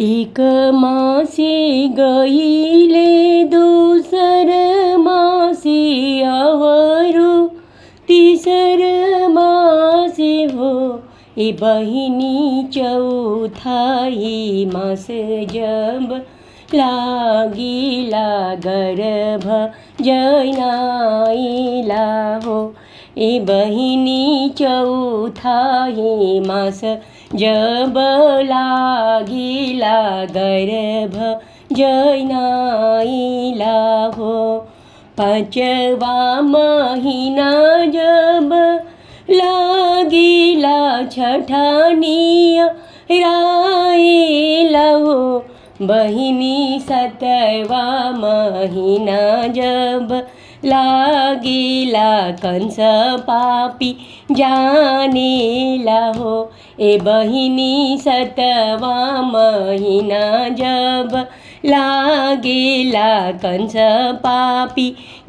एक मासी गईले दूसर मासी अवरु तीसर मासी हो ए बहिनी चौथाई मास जब लागिला गर्भ जनाईला हो ए बहिनी चौथाई मास जब लागिला गर्भ जनाईला हो पांचवा महीना जब लागिला छठानिया राईला हो बहिनी सतवा महीना जब लागिला कंस पापी जानेला हो ए बहिनी सतवा महीना जब लागिला कंस पापी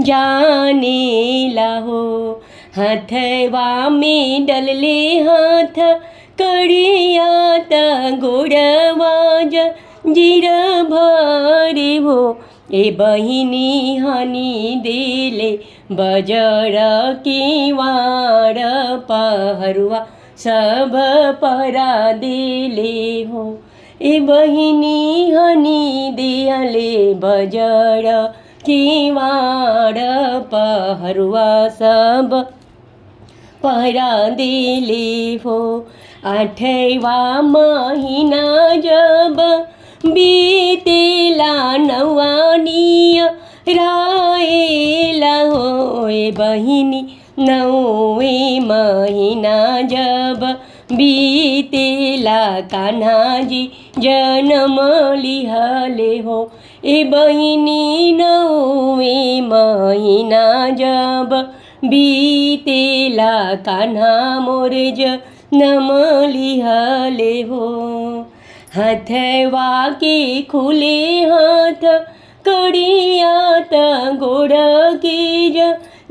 जानेला हो हाथवा में डलले हाथ कड़ियात गोड़वाज जीर भरे हो ए बहिनी हनी देले बजर किवाड़ पहरुआ सब परा देले हो ए बहिनी हनी देले बजर किवाड़ पहरुआ सब पहरा देले हो आठवा महीना जब बीतेला नवानिया रायला हो ए बहिनी नौवे महीना जब बीतेला कान्हाजी जन्म लिहले हो ए बहिनी नौवे महीना जब बीतेला कान्हा मोर जन्म लिहले हो हाथवा के खुले हाथ कड़ियात गोड़ की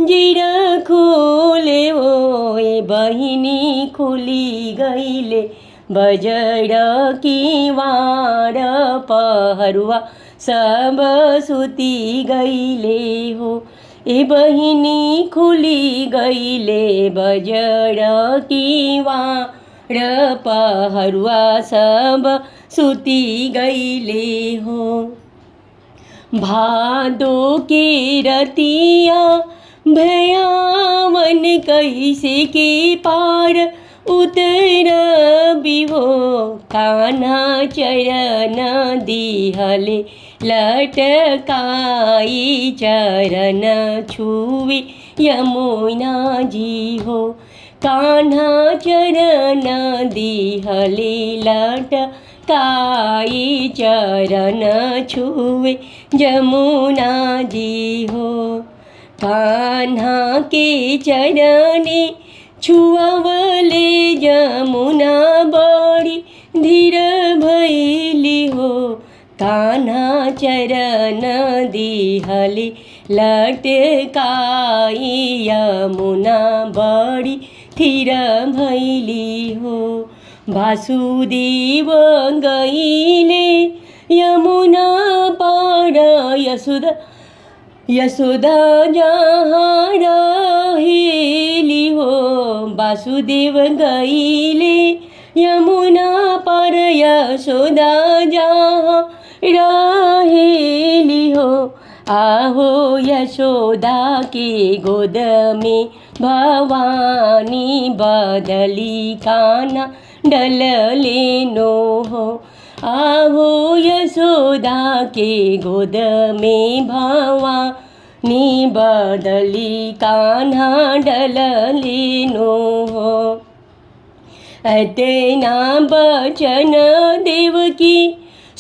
जीर खुले हो ए बहिनी खुली गईले बजर किवाड़ पहरुआ सब सुती गईले हो ए बहिनी खुली गईले बजर किवाड़ पहरुआ सब सुती गईले हो भादो के रतिया भयावन कैसे के पार उतर बिहो कान्हा चरण दिहले लटकाई चरण छुए यमुना जी हो कान्हा चरण दिहले लटकाई चरण छुए यमुना जी हो कान्हा के चरणे छुअवले यमुना बड़ी धीर भैली हो कान्हा चरण दिहले लटकाई यमुना बड़ी धीर भैली हो वासुदेव गईले यमुना पार यशोदा जहाँ रहेली हो वासुदेव गईले यमुना पर यशोदा जहाँ रहेली हो आहो यशोदा के गोद में भवानी बदली कान्हा डलले नो हो आहो यशोदा के गोद में भवानी बदली कान्हा डलले नो हो अतना बचन देवकी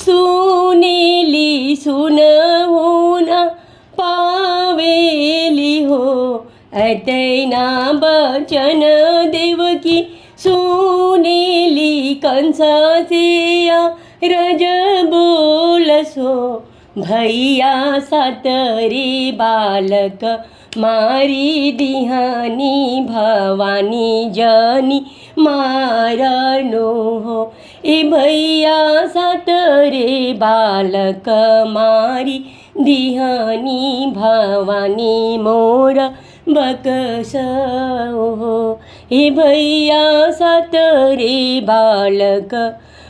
सुनेली सुनहुना पावेली हो अतना बचन देवकी सुनेली कंसा से रज बोलसो भैया सातरे बालक मारी दिहानी भवानी जनी मारनो हो એ ભૈયા સાત રે બાલક મારી દિહાની ભવાની મોર બકસ ઓહો. એ ભૈયા સાત રે બાલક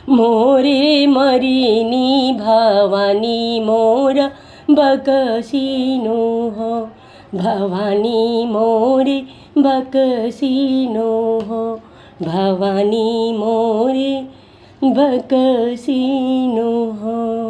મોરે મરીની ભવાની મોર બકસીનો હો. ભવાની મોરે બકસીનો હો. ભવાની મોરે બકસીનો હો.